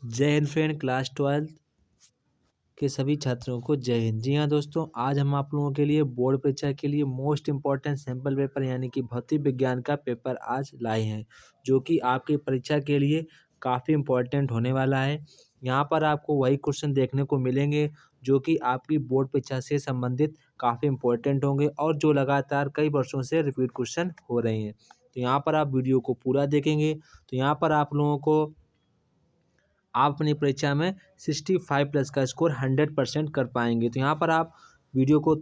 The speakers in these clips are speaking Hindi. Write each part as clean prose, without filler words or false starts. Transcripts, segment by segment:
जय हिंद फ्रेंड, क्लास 12 के सभी छात्रों को जय हिंद। जी हाँ दोस्तों, आज हम आप लोगों के लिए बोर्ड परीक्षा के लिए मोस्ट इम्पॉर्टेंट सैम्पल पेपर यानी कि भौतिक विज्ञान का पेपर आज लाए हैं, जो कि आपकी परीक्षा के लिए काफ़ी इम्पॉर्टेंट होने वाला है। यहाँ पर आपको वही क्वेश्चन देखने को मिलेंगे जो कि आपकी बोर्ड परीक्षा से संबंधित काफ़ी इम्पोर्टेंट होंगे और जो लगातार कई वर्षों से रिपीट क्वेश्चन हो रहे हैं। तो यहाँ पर आप वीडियो को पूरा देखेंगे तो यहाँ पर आप लोगों को आप अपनी परीक्षा में 65 प्लस का स्कोर 100% कर पाएंगे। तो यहाँ पर आप वीडियो को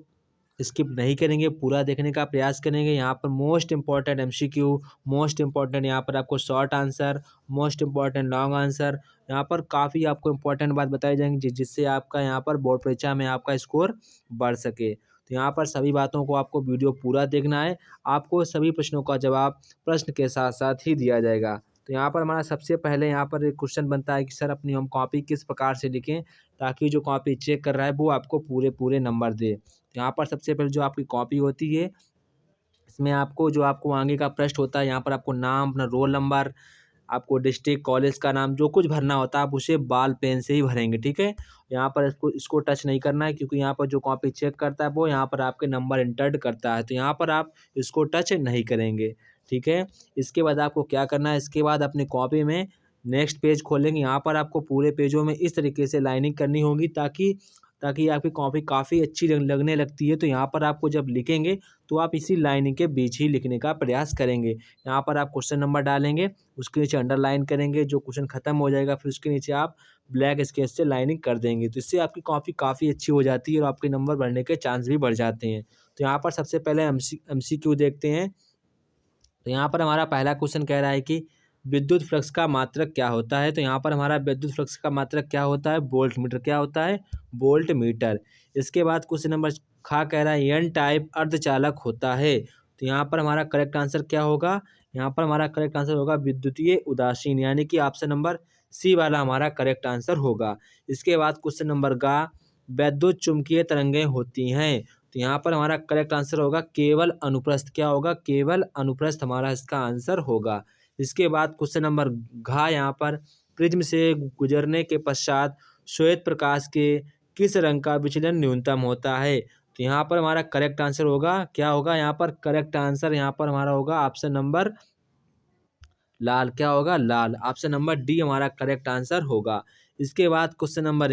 स्किप नहीं करेंगे, पूरा देखने का प्रयास करेंगे। यहाँ पर most important MCQ, most important यहाँ पर आपको short answer, most important long answer, यहाँ पर काफ़ी आपको इंपॉर्टेंट बात बताई जाएंगी जिससे आपका यहाँ पर बोर्ड परीक्षा में आपका स्कोर बढ़ सके। तो यहाँ पर सभी बातों को आपको वीडियो पूरा देखना है। आपको सभी प्रश्नों का जवाब प्रश्न के साथ साथ ही दिया जाएगा। तो यहाँ पर हमारा सबसे पहले यहाँ पर एक क्वेश्चन बनता है कि सर अपनी हम कॉपी किस प्रकार से लिखें ताकि जो कॉपी चेक कर रहा है वो आपको पूरे नंबर दे। तो यहाँ पर सबसे पहले जो आपकी कॉपी होती है इसमें आपको जो आपको आगे का प्रश्न होता है यहाँ पर आपको नाम, अपना रोल नंबर, आपको डिस्ट्रिक्ट, कॉलेज का नाम, जो कुछ भरना होता है आप उसे बॉल पेन से ही भरेंगे, ठीक है। यहाँ पर इसको टच नहीं करना है क्योंकि यहाँ पर जो कॉपी चेक करता है वो यहाँ पर आपके नंबर इंटर्ड करता है, तो यहाँ पर आप इसको टच नहीं करेंगे, ठीक है। इसके बाद आपको क्या करना है, इसके बाद अपनी कॉपी में नेक्स्ट पेज खोलेंगे। यहाँ पर आपको पूरे पेजों में इस तरीके से लाइनिंग करनी होगी ताकि ताकि आपकी कॉपी काफ़ी अच्छी लगने लगती है। तो यहाँ पर आपको जब लिखेंगे तो आप इसी लाइनिंग के बीच ही लिखने का प्रयास करेंगे। यहाँ पर आप क्वेश्चन नंबर डालेंगे, उसके नीचे अंडरलाइन करेंगे, जो क्वेश्चन खत्म हो जाएगा फिर उसके नीचे आप ब्लैक स्केच से लाइनिंग कर देंगे। तो इससे आपकी कॉपी काफ़ी अच्छी हो जाती है और आपके नंबर बढ़ने के चांस भी बढ़ जाते हैं। तो यहाँ पर सबसे पहले एमसीक्यू देखते हैं। तो यहाँ पर हमारा पहला क्वेश्चन कह रहा है कि विद्युत फ्लक्स का मात्रक क्या होता है। तो यहाँ पर हमारा विद्युत फ्लक्स का मात्रक क्या होता है, वोल्ट मीटर। क्या होता है, वोल्ट मीटर। इसके बाद क्वेश्चन नंबर खा कह रहा है एन टाइप अर्धचालक होता है। तो यहाँ पर हमारा करेक्ट आंसर क्या होगा, यहाँ पर हमारा करेक्ट आंसर होगा विद्युतीय उदासीन, यानी कि ऑप्शन नंबर सी वाला हमारा करेक्ट आंसर होगा। इसके बाद क्वेश्चन नंबर गा वैद्युत चुंबकीय तरंगें होती हैं। तो यहाँ पर हमारा करेक्ट आंसर होगा केवल अनुप्रस्थ। क्या होगा, केवल अनुप्रस्थ हमारा इसका आंसर होगा। इसके बाद क्वेश्चन नंबर घ यहाँ पर प्रिज्म से गुजरने के पश्चात श्वेत प्रकाश के किस रंग का विचलन न्यूनतम होता है। तो यहाँ पर हमारा करेक्ट आंसर होगा, क्या होगा, यहाँ पर करेक्ट आंसर यहाँ पर हमारा होगा ऑप्शन नंबर लाल। क्या होगा, लाल। ऑप्शन नंबर डी हमारा करेक्ट आंसर होगा। इसके बाद क्वेश्चन नंबर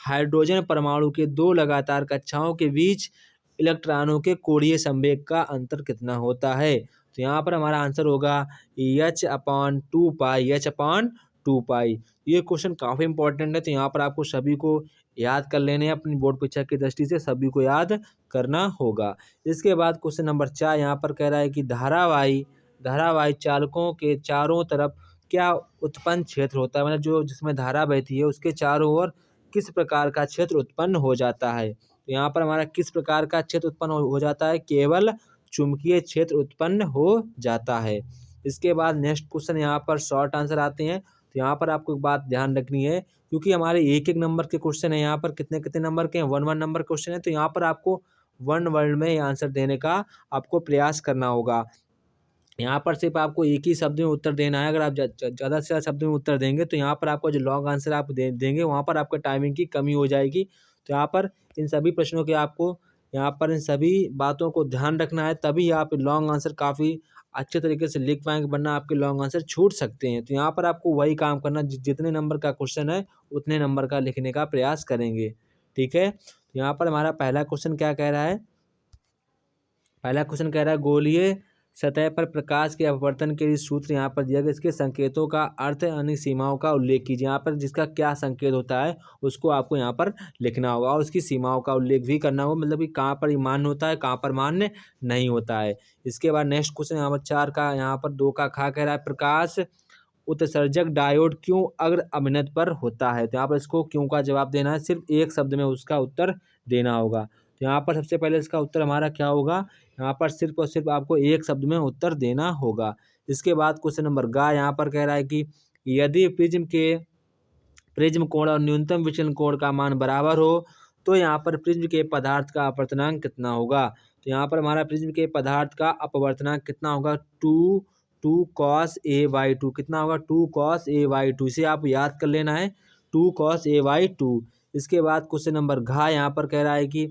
हाइड्रोजन परमाणु के दो लगातार कक्षाओं के बीच इलेक्ट्रॉनों के कोणीय संवेग का अंतर कितना होता है। तो यहाँ पर हमारा आंसर होगा h/2 पाई, h/2 पाई। ये क्वेश्चन काफ़ी इंपॉर्टेंट है, तो यहाँ पर आपको सभी को याद कर लेने हैं। अपनी बोर्ड परीक्षा की दृष्टि से सभी को याद करना होगा। इसके बाद क्वेश्चन नंबर 4 यहाँ पर कह रहा है कि धारावाही चालकों के चारों तरफ क्या उत्पन्न क्षेत्र होता है, मतलब जो जिसमें धारा बहती है उसके चारों ओर किस प्रकार का क्षेत्र उत्पन्न हो जाता है। तो यहाँ पर हमारा किस प्रकार का क्षेत्र उत्पन्न हो जाता है, केवल चुंबकीय क्षेत्र उत्पन्न हो जाता है। इसके बाद नेक्स्ट क्वेश्चन यहाँ पर शॉर्ट आंसर आते हैं। तो यहाँ पर आपको एक बात ध्यान रखनी है क्योंकि हमारे एक नंबर के क्वेश्चन है, यहाँ पर कितने नंबर के हैं, 1 नंबर क्वेश्चन है। तो यहाँ पर आपको 1 वर्ड में आंसर देने का आपको प्रयास करना होगा। यहाँ पर सिर्फ आपको एक ही शब्द में उत्तर देना है। अगर आप ज़्यादा से ज़्यादा शब्द में उत्तर देंगे तो यहाँ पर आपको जो लॉन्ग आंसर आप देंगे वहाँ पर आपका टाइमिंग की कमी हो जाएगी। तो यहाँ पर इन सभी प्रश्नों के आपको यहाँ पर इन सभी बातों को ध्यान रखना है, तभी आप लॉन्ग आंसर काफ़ी अच्छे तरीके से लिख पाएंगे, वरना आपके लॉन्ग आंसर छूट सकते हैं। तो यहाँ पर आपको वही काम करना, जितने नंबर का क्वेश्चन है उतने नंबर का लिखने का प्रयास करेंगे, ठीक है। तो यहाँ पर हमारा पहला क्वेश्चन क्या कह रहा है, पहला क्वेश्चन कह रहा है गोलीय सतह पर प्रकाश के अपवर्तन के लिए सूत्र यहाँ पर दिया गया, इसके संकेतों का अर्थ यानी सीमाओं का उल्लेख कीजिए। यहाँ पर जिसका क्या संकेत होता है उसको आपको यहाँ पर लिखना होगा और उसकी सीमाओं का उल्लेख भी करना होगा, मतलब कि कहाँ पर ये मान्य होता है, कहाँ पर मान्य नहीं होता है। इसके बाद नेक्स्ट क्वेश्चन यहाँ पर 4 का, यहाँ पर 2 का खा कह रहा है प्रकाश उत्सर्जक डायोड क्यों अग्र अभिनत पर होता है। तो यहाँ पर इसको क्यों का जवाब देना है, सिर्फ एक शब्द में उसका उत्तर देना होगा। तो यहाँ पर सबसे पहले इसका उत्तर हमारा क्या होगा, यहाँ पर सिर्फ और सिर्फ आपको एक शब्द में उत्तर देना होगा। इसके बाद क्वेश्चन नंबर गा यहाँ पर कह रहा है कि यदि प्रिज्म कोण और न्यूनतम विचलन कोण का मान बराबर हो तो यहाँ पर प्रिज्म के पदार्थ का अपवर्तनांक कितना होगा। तो यहाँ पर हमारा प्रिज्म के पदार्थ का अपवर्तनांक कितना होगा, 2 2 cos a/2 कितना होगा 2 cos a/2। इसे आप याद कर लेना है 2 cos a/2। इसके बाद क्वेश्चन नंबर घ यहाँ पर कह रहा है कि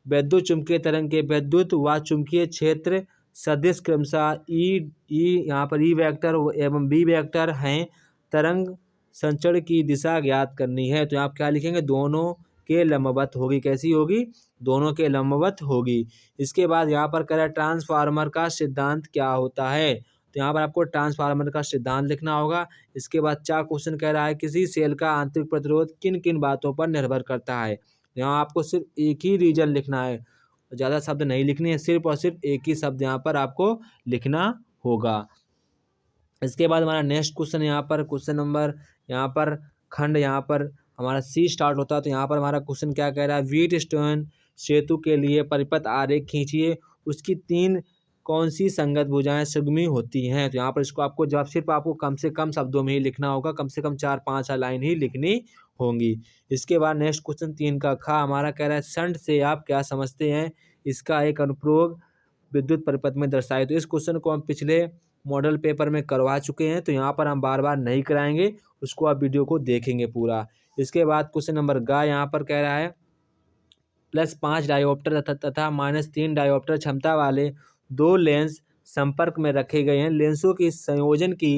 वैद्युत चुंबकीय तरंग के वैद्युत व चुंबकीय क्षेत्र सदिश क्रमशः ई यहाँ पर ई वेक्टर एवं बी वेक्टर हैं। तरंग संचरण की दिशा ज्ञात करनी है। तो आप क्या लिखेंगे, दोनों के लंबवत होगी। कैसी होगी, दोनों के लंबवत होगी। इसके बाद यहाँ पर कह रहा है ट्रांसफार्मर का सिद्धांत क्या होता है। तो यहाँ पर आपको ट्रांसफार्मर का सिद्धांत लिखना होगा। इसके बाद 4 क्वेश्चन कह रहा है किसी सेल का आंतरिक प्रतिरोध किन किन बातों पर निर्भर करता है। यहाँ आपको सिर्फ एक ही रीजन लिखना है, ज़्यादा शब्द नहीं लिखने हैं, सिर्फ और सिर्फ एक ही शब्द यहाँ पर आपको लिखना होगा। इसके बाद हमारा नेक्स्ट क्वेश्चन यहाँ पर क्वेश्चन नंबर यहाँ पर खंड यहाँ पर हमारा सी स्टार्ट होता है। तो यहाँ पर हमारा क्वेश्चन क्या कह रहा है, व्हीटस्टोन सेतु के लिए परिपथ आरेख खींचिए, उसकी 3 कौन सी संगत भुजाएं सुगमी होती हैं। तो यहाँ पर इसको आपको जवाब सिर्फ आपको कम से कम शब्दों में ही लिखना होगा, कम से कम 4-5 लाइन ही लिखनी होंगी। इसके बाद नेक्स्ट क्वेश्चन 3 का ख हमारा कह रहा है शंट से आप क्या समझते हैं, इसका एक अनुप्रयोग विद्युत परिपथ में दर्शाए। तो इस क्वेश्चन को हम पिछले मॉडल पेपर में करवा चुके हैं, तो यहाँ पर हम बार बार नहीं कराएंगे, उसको आप वीडियो को देखेंगे पूरा। इसके बाद क्वेश्चन नंबर ग यहाँ पर कह रहा है +5 डायोप्टर तथा -3 डायोप्टर क्षमता वाले 2 लेंस संपर्क में रखे गए हैं। लेंसों की संयोजन की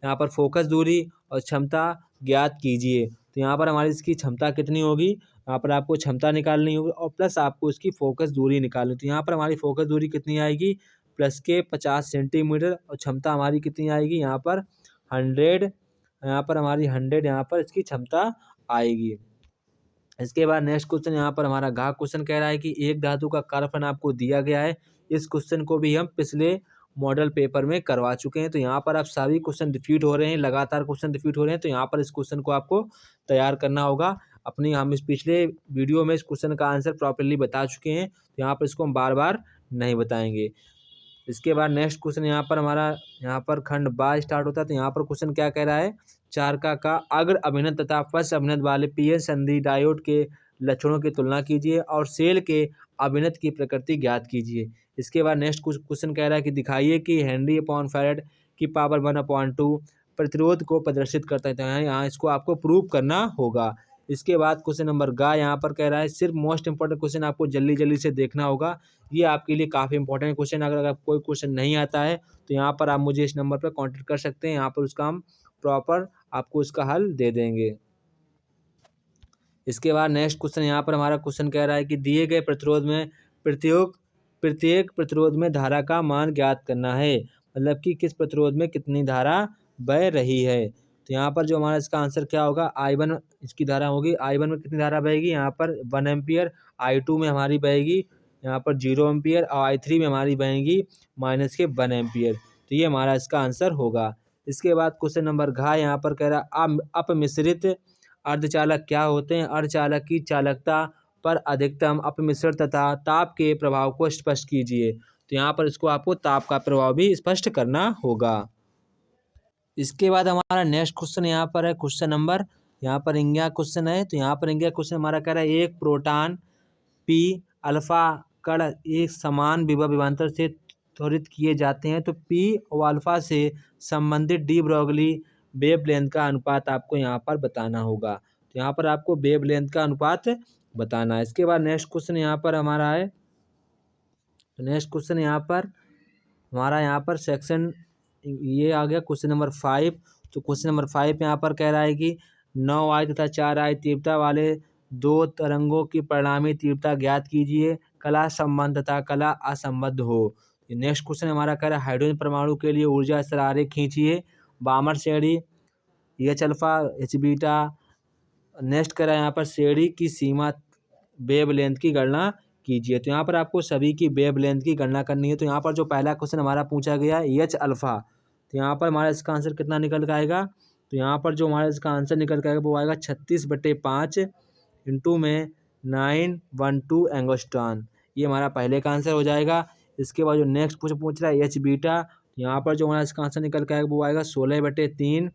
यहाँ पर फोकस दूरी और क्षमता ज्ञात कीजिए। तो यहाँ पर हमारी इसकी क्षमता कितनी होगी, यहाँ पर आपको क्षमता निकालनी होगी और प्लस आपको इसकी फोकस दूरी निकालनी। तो यहाँ पर हमारी फोकस दूरी कितनी आएगी, प्लस के 50 सेंटीमीटर और क्षमता हमारी कितनी आएगी, यहाँ पर 100, यहाँ पर हमारी 100 यहाँ पर इसकी क्षमता आएगी। इसके बाद नेक्स्ट क्वेश्चन यहाँ पर हमारा घ क्वेश्चन कह रहा है कि एक धातु का कार्यफल आपको दिया गया है। इस क्वेश्चन को भी हम पिछले मॉडल पेपर में करवा चुके हैं। तो यहाँ पर आप सभी क्वेश्चन रिपीट हो रहे हैं, लगातार क्वेश्चन रिपीट हो रहे हैं। तो यहाँ पर इस क्वेश्चन को आपको तैयार करना होगा। हम इस पिछले वीडियो में इस क्वेश्चन का आंसर प्रॉपरली बता चुके हैं, तो यहाँ पर इसको हम बार बार नहीं बताएंगे। इसके बाद नेक्स्ट क्वेश्चन यहाँ पर हमारा यहाँ पर खंड बा स्टार्ट होता है। तो यहाँ पर क्वेश्चन क्या कह रहा है, 4 का अग्र अभिनत तथा पश्च अभिनत वाले पीएन संधि डायोड के लक्षणों की तुलना कीजिए और सेल के अभिनत की प्रकृति ज्ञात कीजिए। इसके बाद नेक्स्ट क्वेश्चन कह रहा है कि दिखाइए कि हेनरी अपॉन फैरेड की पावर 1/2 प्रतिरोध को प्रदर्शित करता है। तो यहाँ इसको आपको प्रूव करना होगा। इसके बाद क्वेश्चन नंबर ग यहाँ पर कह रहा है सिर्फ मोस्ट इंपॉर्टेंट क्वेश्चन आपको जल्दी जल्दी से देखना होगा, ये आपके लिए काफ़ी इंपॉर्टेंट क्वेश्चन। अगर कोई क्वेश्चन नहीं आता है तो यहाँ पर आप मुझे इस नंबर पर कांटेक्ट कर सकते हैं, यहाँ पर उसका हम प्रॉपर आपको इसका हल दे देंगे। इसके बाद नेक्स्ट क्वेश्चन यहाँ पर हमारा क्वेश्चन कह रहा है कि दिए गए प्रतिरोध में प्रत्येक प्रतिरोध में धारा का मान ज्ञात करना है, मतलब कि किस प्रतिरोध में कितनी धारा बह रही है। तो यहाँ पर जो हमारा इसका आंसर क्या होगा, I1 इसकी धारा होगी। I1 में कितनी धारा बहेगी, यहाँ पर 1 एम्पियर। I2 में हमारी बहेगी यहाँ पर 0 एम्पियर और I3 में हमारी बहेगी -1 एम्पियर। तो ये हमारा इसका आंसर होगा। इसके बाद क्वेश्चन नंबर घ यहाँ पर कह रहा अपमिश्रित अर्धचालक क्या होते हैं, अर्धचालक की चालकता पर अधिकतम अपमिश्रण तथा ताप के प्रभाव को स्पष्ट कीजिए। तो यहाँ पर इसको आपको ताप का प्रभाव भी स्पष्ट करना होगा। इसके बाद हमारा नेक्स्ट क्वेश्चन यहाँ पर है क्वेश्चन नंबर, यहाँ पर इंगिया क्वेश्चन है। तो यहाँ पर इंगिया क्वेश्चन हमारा कह रहा है एक प्रोटॉन पी अल्फा कण एक समान विभव विभवांतर से त्वरित किए जाते हैं, तो पी और अल्फा से संबंधित डी ब्रोगली वेवलेंथ का अनुपात आपको यहाँ पर बताना होगा। तो यहाँ पर आपको वेवलेंथ का अनुपात बताना है। इसके बाद नेक्स्ट क्वेश्चन यहाँ पर हमारा है, तो नेक्स्ट क्वेश्चन यहाँ पर हमारा यहाँ पर सेक्शन ये आ गया क्वेश्चन नंबर 5। तो क्वेश्चन नंबर 5 यहाँ पर कह रहा है कि 9i तथा 4i तीव्रता वाले 2 तरंगों की परिणामी तीव्रता ज्ञात कीजिए, कला संबंध तथा कला असंबद्ध हो। नेक्स्ट क्वेश्चन हमारा कह रहा है हाइड्रोजन परमाणु के लिए ऊर्जा स्तर आरेख खींचिए, बामर श्रेणी H alpha H beta. Next कह रहा है यहाँ पर श्रेणी की सीमा वेवलेंथ की गणना कीजिए। तो यहाँ पर आपको सभी की वेवलेंथ की गणना करनी है। तो यहाँ पर जो पहला क्वेश्चन हमारा पूछा गया है एच अल्फा, तो यहाँ पर हमारा इसका आंसर कितना निकल के आएगा, तो यहाँ पर जो हमारा इसका आंसर निकल के आएगा वो आएगा 36/5 इंटू में 912 एंगस्ट्रॉन। ये हमारा पहले का आंसर हो जाएगा। इसके बाद जो नेक्स्ट पूछ रहा है एच बीटा, यहाँ पर जो हमारा इसका आंसर निकल के आएगा वो आएगा 16/3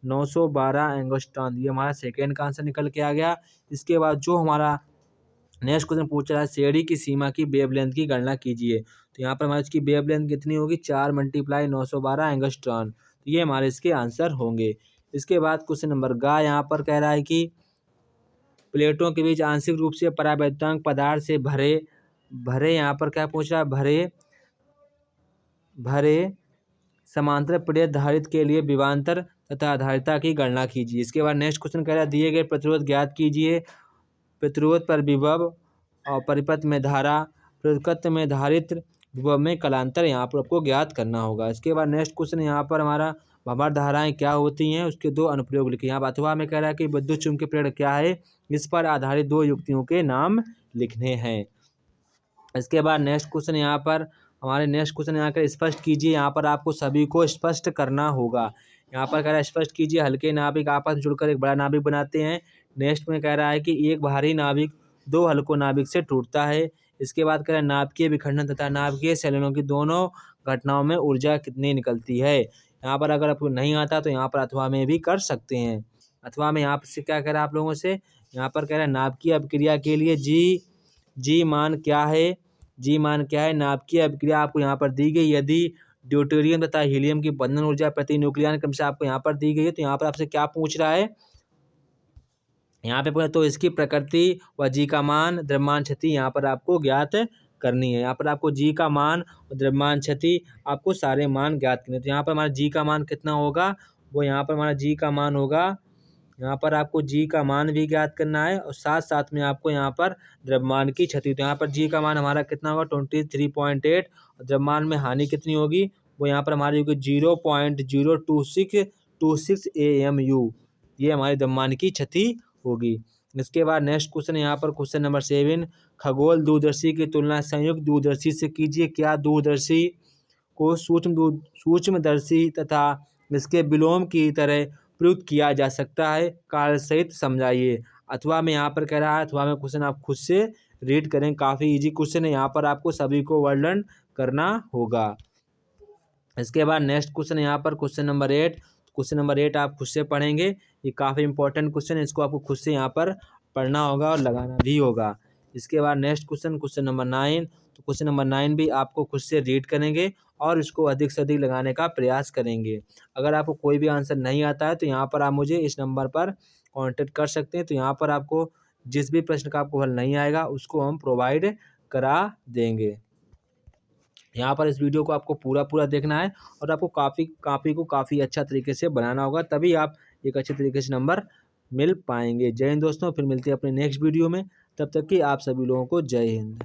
912 एंगस्ट्रॉन। ये हमारा सेकेंड का आंसर निकल के आ गया। इसके बाद जो हमारा नेक्स्ट क्वेश्चन पूछ रहा है सीढ़ी की सीमा की वेवलेंथ की गणना कीजिए। तो यहाँ पर हमारी इसकी वेवलेंथ कितनी होगी, 4 × 912 एंगस्ट्रॉन। तो ये हमारे इसके आंसर होंगे। इसके बाद क्वेश्चन नंबर गा यहाँ पर कह रहा है कि प्लेटों के बीच आंशिक रूप से परावैद्युतांक पदार्थ से भरे यहाँ पर क्या पूछ रहा है, भरे समांतर प्लेट धारित के लिए विभवांतर तथा आधारिता की गणना कीजिए। इसके बाद नेक्स्ट क्वेश्चन कह रहा है दिए गए प्रतिरोध ज्ञात कीजिए। प्रतिरोध पर विभव और परिपथ में धारा, प्रतिकत्व में धारित्र, विभव में कलांतर यहाँ पर आपको ज्ञात करना होगा। इसके बाद नेक्स्ट क्वेश्चन यहाँ पर हमारा भंवर धाराएं क्या होती हैं, उसके 2 अनुप्रयोग लिखे। यहाँ अथवा में कह रहा है कि विद्युत चुम्बकीय प्रेरण क्या है, इस पर आधारित 2 युक्तियों के नाम लिखने हैं। इसके बाद नेक्स्ट क्वेश्चन यहाँ पर यहाँ कर स्पष्ट कीजिए। यहाँ पर आपको सभी को स्पष्ट करना होगा। यहाँ पर कह रहा है स्पष्ट कीजिए हल्के नाभिक आपस में जुड़कर एक बड़ा नाभिक बनाते हैं। नेक्स्ट में कह रहा है कि एक भारी नाभिक 2 हल्कों नाभिक से टूटता है। इसके बाद कह रहा है नाभिकीय विखंडन तथा नाभिकीय संलयनों की दोनों घटनाओं में ऊर्जा कितनी निकलती है। यहाँ पर अगर आपको नहीं आता तो यहाँ पर अथवा में भी कर सकते हैं। अथवा में यहाँ से क्या कह रहा है आप लोगों से, यहाँ पर कह रहा है नाभिकीय अभिक्रिया के लिए जी मान क्या है, नाभिकीय अभिक्रिया आपको यहाँ पर दी गई। यदि ड्यूटेरियम तथा हीलियम की बंधन ऊर्जा प्रति न्यूक्लियन क्रम से आपको यहाँ पर दी गई है, तो यहाँ पर आपसे क्या पूछ रहा है, यहाँ पे पूछा तो इसकी प्रकृति व जी का मान, द्रव्यमान क्षति यहाँ पर आपको ज्ञात करनी है। यहाँ पर आपको जी का मान और द्रव्यमान क्षति आपको सारे मान ज्ञात करने। तो यहाँ पर हमारा जी का मान कितना होगा, वो यहाँ पर हमारा जी का मान होगा, यहाँ पर आपको जी का मान भी ज्ञात करना है और साथ साथ में आपको यहाँ पर द्रव्यमान की क्षति। तो यहाँ पर जी का मान हमारा कितना होगा 23.8 और द्रव्यमान में हानि कितनी होगी, वो यहाँ पर हमारी होगी 0.02626 AMU। ये हमारी द्रव्यमान की क्षति होगी। इसके बाद नेक्स्ट क्वेश्चन यहाँ पर क्वेश्चन नंबर 7, खगोल दूरदर्शी की तुलना संयुक्त दूरदर्शी से कीजिए। क्या दूरदर्शी को सूक्ष्मदर्शी तथा इसके विलोम की तरह प्रयुक्त किया जा सकता है, कार्य सहित समझाइए। अथवा में यहाँ पर कह रहा है, अथवा में क्वेश्चन आप खुद से रीड करें, काफ़ी इजी क्वेश्चन है, यहाँ पर आपको सभी को वर्णन करना होगा। इसके बाद नेक्स्ट क्वेश्चन यहाँ पर क्वेश्चन नंबर 8 आप खुद से पढ़ेंगे। ये काफ़ी इंपॉर्टेंट क्वेश्चन है, इसको आपको खुद से यहाँ पर पढ़ना होगा और लगाना भी होगा। इसके बाद नेक्स्ट क्वेश्चन नंबर 9, तो क्वेश्चन नंबर 9 भी आपको खुद से रीड करेंगे और इसको अधिक से अधिक लगाने का प्रयास करेंगे। अगर आपको कोई भी आंसर नहीं आता है तो यहाँ पर आप मुझे इस नंबर पर कांटेक्ट कर सकते हैं। तो यहाँ पर आपको जिस भी प्रश्न का आपको हल नहीं आएगा उसको हम प्रोवाइड करा देंगे। यहाँ पर इस वीडियो को आपको पूरा देखना है और आपको काफ़ी को काफ़ी अच्छा तरीके से बनाना होगा, तभी आप एक अच्छे तरीके से नंबर मिल पाएंगे। जय हिंद दोस्तों, फिर मिलते हैं अपने नेक्स्ट वीडियो में। तब तक कि आप सभी लोगों को जय हिंद।